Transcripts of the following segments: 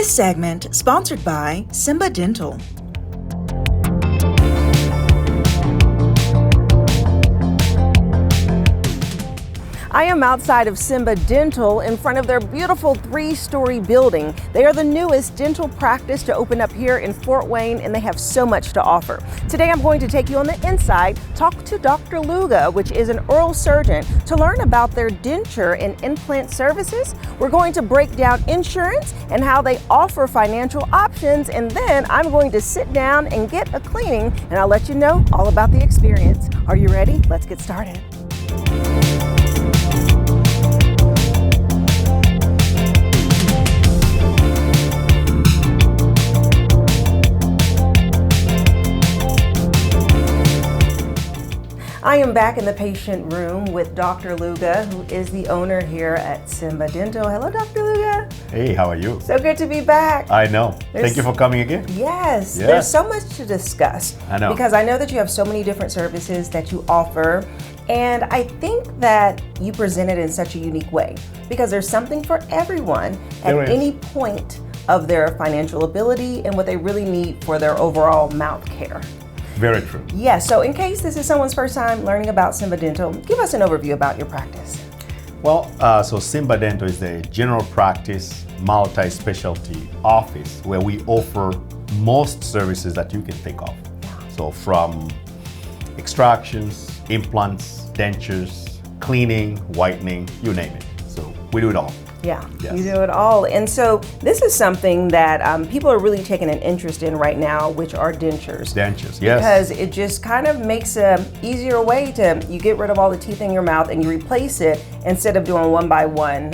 This segment sponsored by Simba Dental. I am outside of Simba Dental in front of their beautiful 3-story building. They are the newest dental practice to open up here in Fort Wayne, and they have so much to offer. Today I'm going to take you on the inside, talk to Dr. Luga, which is an oral surgeon, to learn about their denture and implant services. We're going to break down insurance and how they offer financial options, and then I'm going to sit down and get a cleaning, and I'll let you know all about the experience. Are you ready? Let's get started. I am back in the patient room with Dr. Luga, who is the owner here at Simba Dental. Hello, Dr. Luga. Hey, how are you? So good to be back. I know. Thank you for coming again. Yes, there's so much to discuss. I know. Because I know that you have so many different services that you offer. And I think that you present it in such a unique way because there's something for everyone at any point of their financial ability and what they really need for their overall mouth care. Very true. Yes, so in case this is someone's first time learning about Simba Dental, give us an overview about your practice. Well, so Simba Dental is a general practice, multi-specialty office where we offer most services that you can think of. So from extractions, implants, dentures, cleaning, whitening, you name it. So we do it all. Yeah, yes. You do it all. And so this is something that people are really taking an interest in right now, which are dentures. Dentures, yes. Because it just kind of makes an easier way to, you get rid of all the teeth in your mouth and you replace it instead of doing one by one,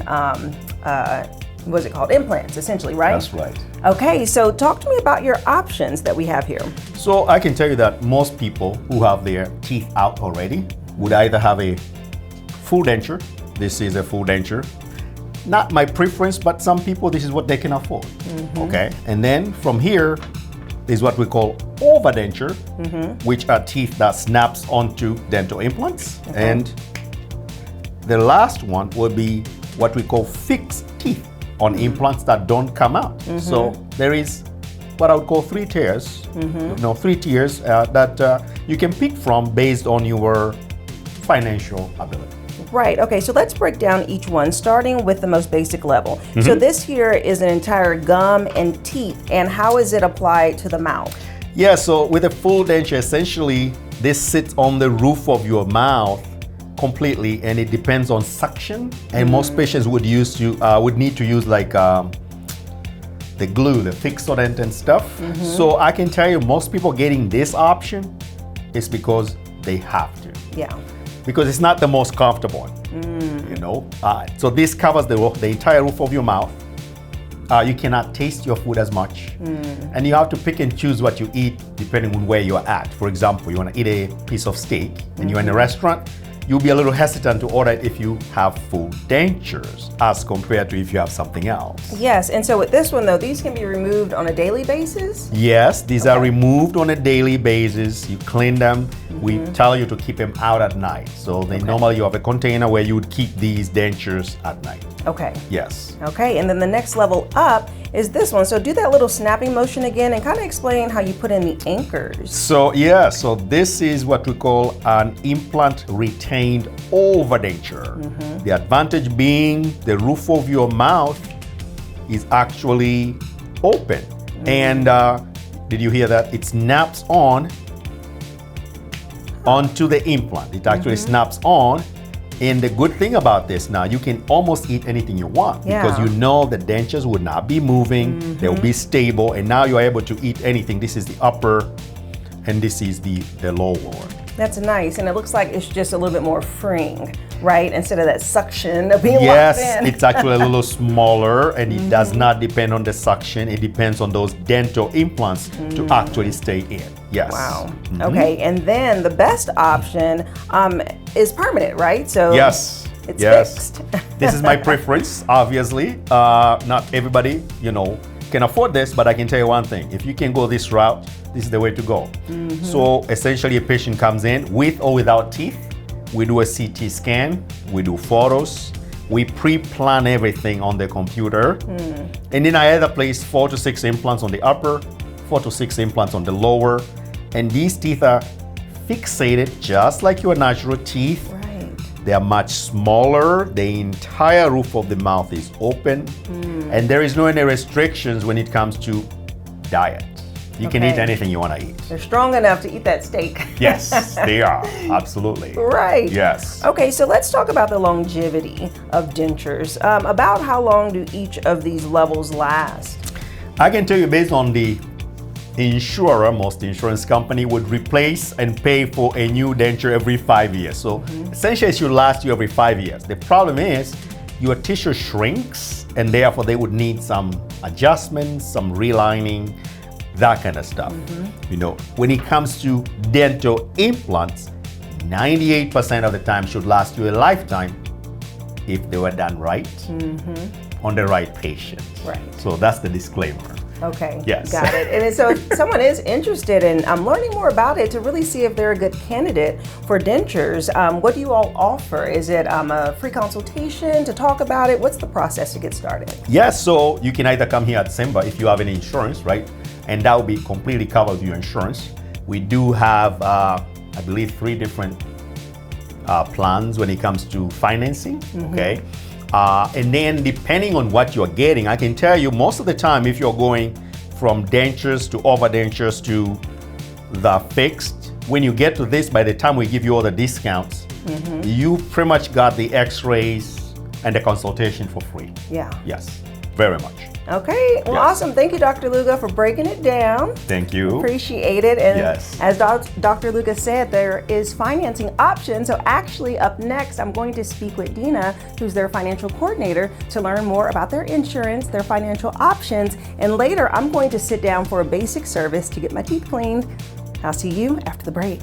what's it called? Implants, essentially, right? That's right. Okay, so talk to me about your options that we have here. So I can tell you that most people who have their teeth out already would either have a full denture. This is a full denture. Not my preference, but some people, this is what they can afford. Okay, and then from here is what we call overdenture, which are teeth that snaps onto dental implants. And the last one will be what we call fixed teeth on implants that don't come out. So there is what I would call 3 tiers, 3 tiers that you can pick from based on your financial ability. Right, okay, so let's break down each one, starting with the most basic level. So this here is an entire gum and teeth, and how is it applied to the mouth? Yeah, so with a full denture, essentially, this sits on the roof of your mouth completely, and it depends on suction, and most patients would need to use like the glue, the Fixodent and stuff. So I can tell you, most people getting this option is because they have to. Yeah. Because it's not the most comfortable one, So this covers the entire roof of your mouth. You cannot taste your food as much. And you have to pick and choose what you eat depending on where you're at. For example, you want to eat a piece of steak and you're in a restaurant, you'll be a little hesitant to order it if you have full dentures as compared to if you have something else. Yes, and so with this one though, these can be removed on a daily basis? Yes, these are removed on a daily basis. You clean them. We tell you to keep them out at night. So normally you have a container where you would keep these dentures at night. Okay. Yes. Okay, and then the next level up is this one. So do that little snapping motion again and kind of explain how you put in the anchors. So so this is what we call an implant retained overdenture. The advantage being the roof of your mouth is actually open. And did you hear that? It snaps onto the implant. It actually snaps on. And the good thing about this now, you can almost eat anything you want because you know the dentures would not be moving, they'll be stable, and now you're able to eat anything. This is the upper and this is the lower one. That's nice, and it looks like it's just a little bit more freeing, right? Instead of that suction of being locked in. Yes, it's actually a little smaller, and it does not depend on the suction. It depends on those dental implants to actually stay in. Yes. Wow. Okay, and then the best option is permanent, right? So yes, it's fixed. This is my preference, obviously. Not everybody, can afford this, but I can tell you one thing. If you can go this route, this is the way to go. So essentially a patient comes in with or without teeth. We do a CT scan, we do photos, We pre-plan everything on the computer. And then I either place 4 to 6 implants on the upper, 4 to 6 implants on the lower. And these teeth are fixated just like your natural teeth. Right. They are much smaller. The entire roof of the mouth is open. And there is no any restrictions when it comes to diet. You can eat anything you want to eat. They're strong enough to eat that steak. Yes, they are. Absolutely. Right. Yes. Okay, so let's talk about the longevity of dentures. About how long do each of these levels last? I can tell you based on the insurer, most insurance company would replace and pay for a new denture every 5 years. So essentially it should last you every 5 years. The problem is your tissue shrinks and therefore they would need some adjustments, some relining, that kind of stuff. You know, when it comes to dental implants, 98% of the time should last you a lifetime if they were done right on the right patient. Right. So that's the disclaimer. Okay. Yes. Got it. And so if someone is interested in learning more about it to really see if they're a good candidate for dentures, what do you all offer? Is it a free consultation to talk about it? What's the process to get started? Yes, so you can either come here at Simba if you have any insurance, right? And that will be completely covered with your insurance. We do have, I believe, 3 different plans when it comes to financing, okay? And then depending on what you're getting, I can tell you most of the time if you're going from dentures to overdentures to the fixed, when you get to this, by the time we give you all the discounts, you pretty much got the x-rays and the consultation for free. Yeah. Yes, very much. Okay, well, Yes. awesome. Thank you, Dr. Luca, for breaking it down. Thank you. Appreciate it. And Yes. as Dr. Luca said, there is financing options. So actually up next, I'm going to speak with Dina, who's their financial coordinator, to learn more about their insurance, their financial options. And later, I'm going to sit down for a basic service to get my teeth cleaned. I'll see you after the break.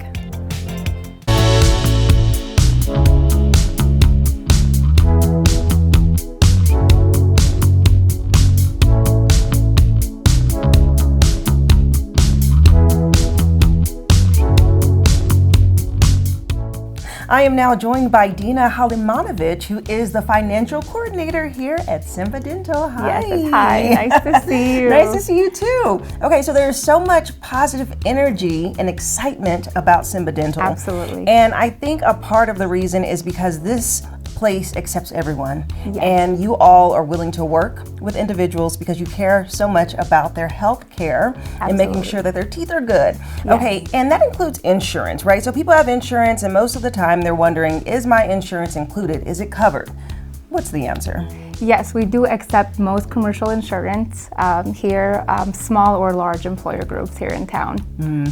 I am now joined by Dina Halimanovic, who is the financial coordinator here at Simba Dental. Hi. Yes, hi. Nice to see you. Nice to see you too. Okay, so there's so much positive energy and excitement about Simba Dental. Absolutely. And I think a part of the reason is because this place accepts everyone. Yes. And you all are willing to work with individuals because you care so much about their health care and making Absolutely. sure that their teeth are good. Okay, and that includes insurance, right? So people have insurance and most of the time they're wondering, is my insurance included? Is it covered? What's the answer? Yes, we do accept most commercial insurance here, small or large employer groups here in town.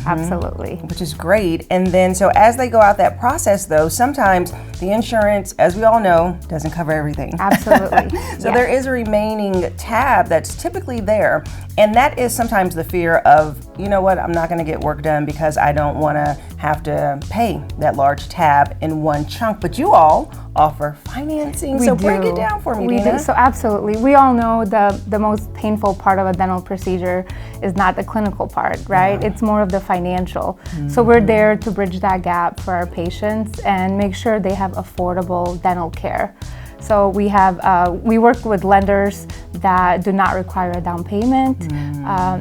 Absolutely. Which is great. And then, so as they go out that process though, sometimes the insurance, as we all know, doesn't cover everything. Absolutely. So Yes. there is a remaining tab that's typically there. And that is sometimes the fear of, you know what, I'm not going to get work done because I don't want to have to pay that large tab in one chunk. But you all offer financing. We So break do. it down for me, We Dina. do. So absolutely. We all know the most painful part of a dental procedure is not the clinical part, right? It's more of the financial. So we're there to bridge that gap for our patients and make sure they have affordable dental care. So we work with lenders that do not require a down payment.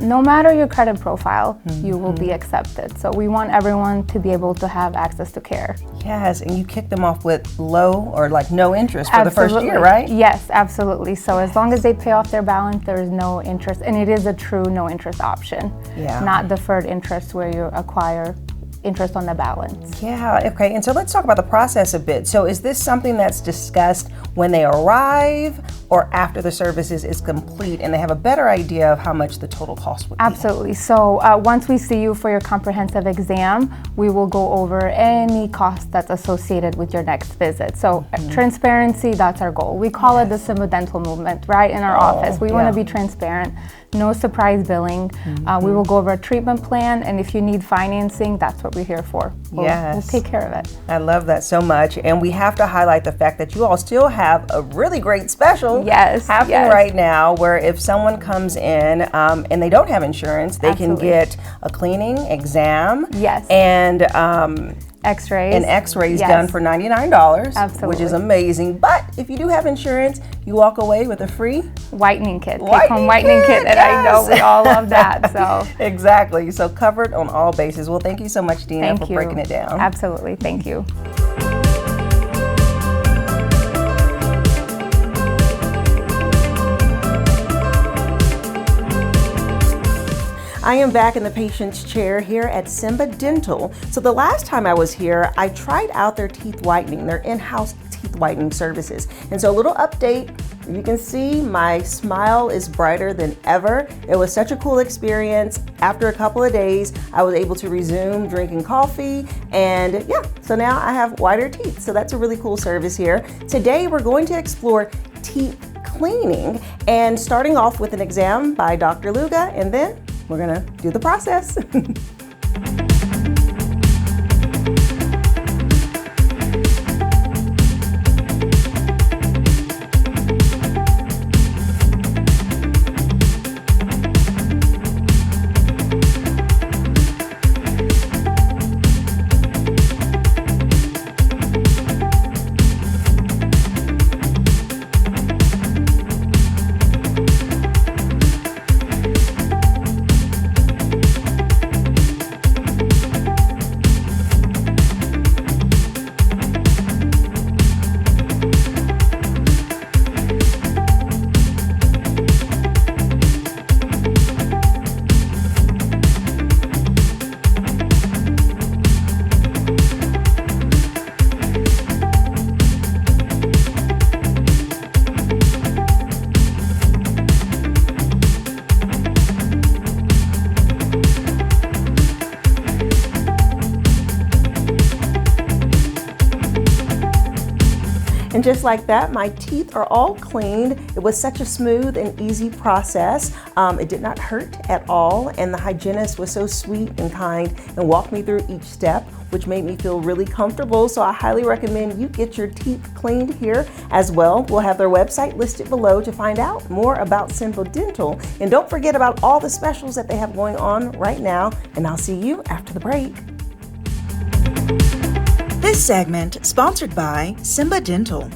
No matter your credit profile, you will be accepted. So we want everyone to be able to have access to care. Yes, and you kick them off with low or like no interest for the first year, Absolutely. right? Yes, absolutely. So as long as they pay off their balance, there is no interest, and it is a true no interest option. Yeah. Not deferred interest where you acquire interest on the balance. Yeah, okay. And so let's talk about the process a bit. So is this something that's discussed when they arrive or after the services is complete and they have a better idea of how much the total cost would be? Absolutely. So once we see you for your comprehensive exam, we will go over any cost that's associated with your next visit. So transparency, that's our goal. We call it the Simba Dental movement, right, in our office. We want to be transparent. No surprise billing. We will go over a treatment plan, and if you need financing, that's what we're here for. We'll take care of it. I love that so much. And we have to highlight the fact that you all still have a really great special happening right now where if someone comes in and they don't have insurance, they can get a cleaning exam. Yes. And X-rays. And x-rays Yes. done for $99, which Absolutely. is amazing. But if you do have insurance, you walk away with a free Whitening kit. Take-home whitening kit, and I know we all love that. So Exactly. So covered on all bases. Well, thank you so much, Dina, thank for you. breaking it down. Absolutely. Thank you. I am back in the patient's chair here at Simba Dental. So the last time I was here, I tried out their teeth whitening, their in-house teeth whitening services. And so a little update, you can see my smile is brighter than ever. It was such a cool experience. After a couple of days, I was able to resume drinking coffee, and yeah, so now I have whiter teeth. So that's a really cool service here. Today, we're going to explore teeth cleaning, and starting off with an exam by Dr. Luga, and then we're gonna do the process. And just like that, my teeth are all cleaned. It was such a smooth and easy process. It did not hurt at all, and the hygienist was so sweet and kind and walked me through each step, which made me feel really comfortable. So I highly recommend you get your teeth cleaned here as well. We'll have their website listed below to find out more about Simba Dental. And don't forget about all the specials that they have going on right now, and I'll see you after the break. This segment sponsored by Simba Dental.